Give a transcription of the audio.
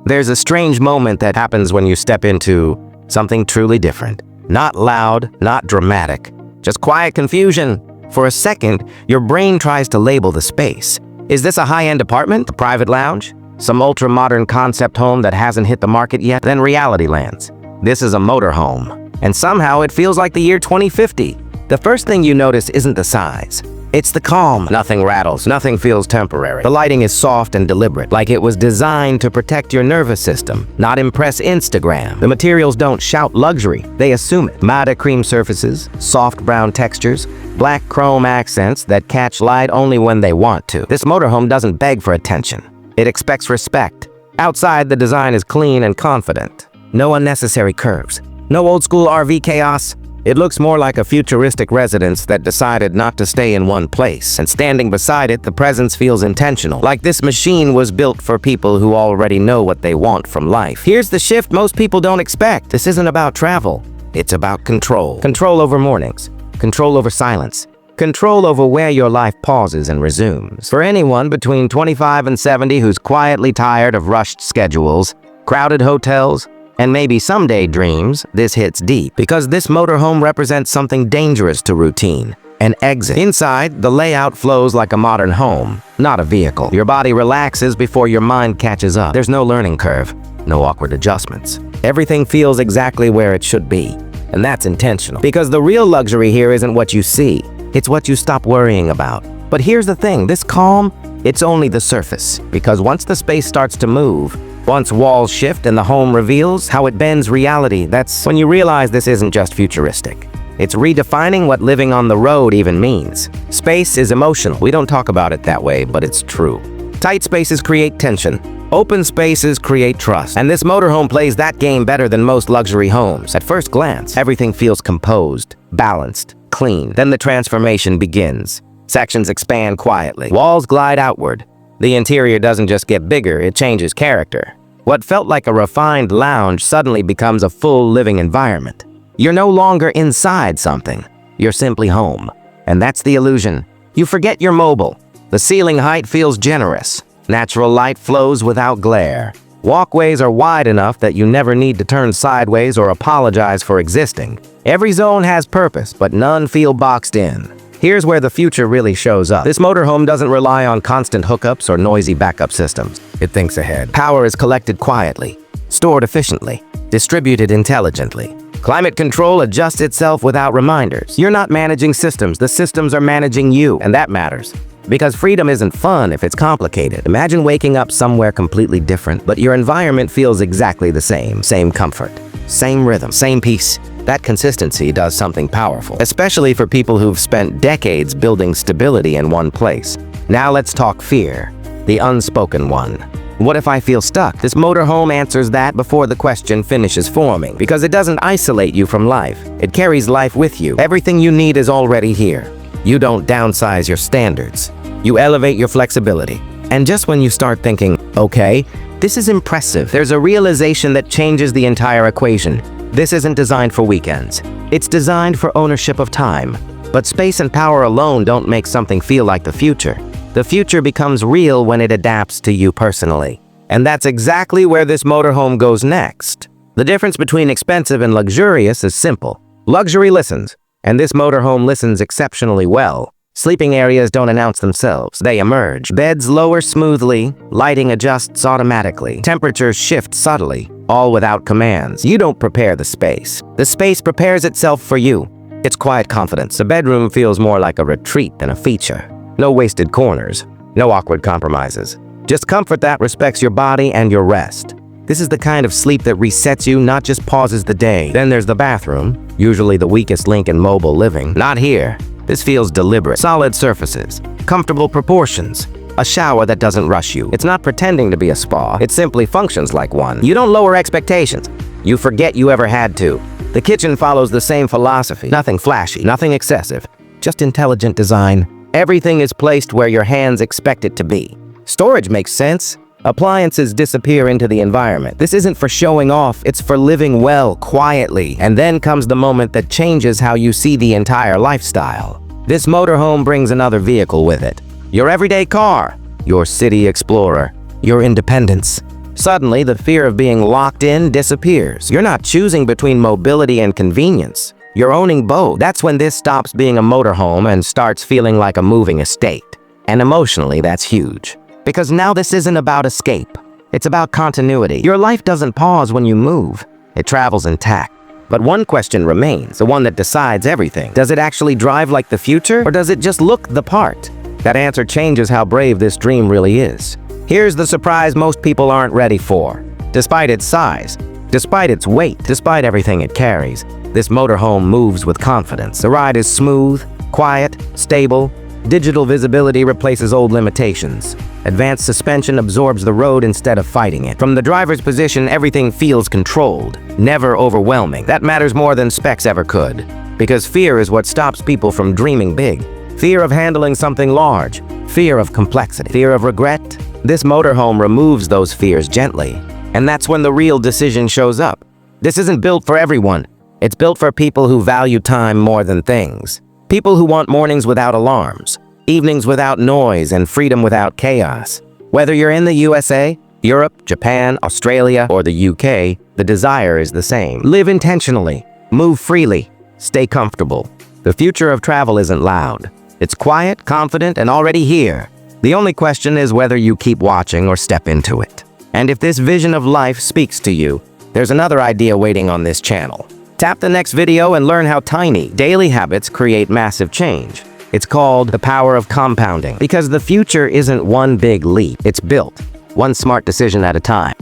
There's a strange moment that happens when you step into something truly different. Not loud, not dramatic, just quiet confusion. For a second, your brain tries to label the space. Is this a high-end apartment, a private lounge, some ultra-modern concept home that hasn't hit the market yet? Then reality lands. This is a motorhome, and somehow it feels like the year 2050. The first thing you notice isn't the size. It's the calm. Nothing rattles, nothing feels temporary. The lighting is soft and deliberate, like it was designed to protect your nervous system, not impress Instagram. The materials don't shout luxury, they assume it. Matte cream surfaces, soft brown textures, black chrome accents that catch light only when they want to. This motorhome doesn't beg for attention. It expects respect. Outside, the design is clean and confident. No unnecessary curves. No old-school RV chaos. It looks more like a futuristic residence that decided not to stay in one place. And standing beside it, the presence feels intentional. Like this machine was built for people who already know what they want from life. Here's the shift most people don't expect. This isn't about travel. It's about control. Control over mornings. Control over silence. Control over where your life pauses and resumes. For anyone between 25 and 70 who's quietly tired of rushed schedules, crowded hotels, and maybe someday dreams, this hits deep. Because this motorhome represents something dangerous to routine. An exit. Inside, the layout flows like a modern home, not a vehicle. Your body relaxes before your mind catches up. There's no learning curve, no awkward adjustments. Everything feels exactly where it should be. And that's intentional. Because the real luxury here isn't what you see, it's what you stop worrying about. But here's the thing, this calm, it's only the surface. Because once the space starts to move, once walls shift and the home reveals how it bends reality, that's when you realize this isn't just futuristic. It's redefining what living on the road even means. Space is emotional. We don't talk about it that way, but it's true. Tight spaces create tension. Open spaces create trust. And this motorhome plays that game better than most luxury homes. At first glance, everything feels composed, balanced, clean. Then the transformation begins. Sections expand quietly. Walls glide outward. The interior doesn't just get bigger, it changes character. What felt like a refined lounge suddenly becomes a full living environment. You're no longer inside something. You're simply home. And that's the illusion. You forget you're mobile. The ceiling height feels generous. Natural light flows without glare. Walkways are wide enough that you never need to turn sideways or apologize for existing. Every zone has purpose, but none feel boxed in. Here's where the future really shows up. This motorhome doesn't rely on constant hookups or noisy backup systems. It thinks ahead. Power is collected quietly, stored efficiently, distributed intelligently. Climate control adjusts itself without reminders. You're not managing systems, the systems are managing you, and that matters. Because freedom isn't fun if it's complicated. Imagine waking up somewhere completely different, but your environment feels exactly the same. Same comfort, same rhythm, same peace. That consistency does something powerful, especially for people who've spent decades building stability in one place. Now let's talk fear, the unspoken one. What if I feel stuck? This motorhome answers that before the question finishes forming, because it doesn't isolate you from life. It carries life with you. Everything you need is already here. You don't downsize your standards. You elevate your flexibility. And just when you start thinking, okay, this is impressive, there's a realization that changes the entire equation. This isn't designed for weekends. It's designed for ownership of time. But space and power alone don't make something feel like the future. The future becomes real when it adapts to you personally. And that's exactly where this motorhome goes next. The difference between expensive and luxurious is simple. Luxury listens, and this motorhome listens exceptionally well. Sleeping areas don't announce themselves, they emerge. Beds lower smoothly, lighting adjusts automatically. Temperatures shift subtly, all without commands. You don't prepare the space. The space prepares itself for you. It's quiet confidence. The bedroom feels more like a retreat than a feature. No wasted corners, no awkward compromises. Just comfort that respects your body and your rest. This is the kind of sleep that resets you, not just pauses the day. Then there's the bathroom, usually the weakest link in mobile living. Not here. This feels deliberate. Solid surfaces, comfortable proportions, a shower that doesn't rush you. It's not pretending to be a spa. It simply functions like one. You don't lower expectations. You forget you ever had to. The kitchen follows the same philosophy. Nothing flashy, nothing excessive, just intelligent design. Everything is placed where your hands expect it to be. Storage makes sense. Appliances disappear into the environment. This isn't for showing off, it's for living well, quietly. And then comes the moment that changes how you see the entire lifestyle. This motorhome brings another vehicle with it. Your everyday car, your city explorer, your independence. Suddenly, the fear of being locked in disappears. You're not choosing between mobility and convenience. You're owning both. That's when this stops being a motorhome and starts feeling like a moving estate. And emotionally, that's huge. Because now this isn't about escape. It's about continuity. Your life doesn't pause when you move. It travels intact. But one question remains, the one that decides everything. Does it actually drive like the future, or does it just look the part? That answer changes how brave this dream really is. Here's the surprise most people aren't ready for. Despite its size, despite its weight, despite everything it carries, this motorhome moves with confidence. The ride is smooth, quiet, stable. Digital visibility replaces old limitations. Advanced suspension absorbs the road instead of fighting it. From the driver's position, everything feels controlled, never overwhelming. That matters more than specs ever could. Because fear is what stops people from dreaming big. Fear of handling something large. Fear of complexity. Fear of regret. This motorhome removes those fears gently. And that's when the real decision shows up. This isn't built for everyone. It's built for people who value time more than things. People who want mornings without alarms, evenings without noise, and freedom without chaos. Whether you're in the USA, Europe, Japan, Australia, or the UK, the desire is the same. Live intentionally, move freely, stay comfortable. The future of travel isn't loud. It's quiet, confident, and already here. The only question is whether you keep watching or step into it. And if this vision of life speaks to you, there's another idea waiting on this channel. Tap the next video and learn how tiny, daily habits create massive change. It's called the power of compounding, because the future isn't one big leap. It's built, one smart decision at a time.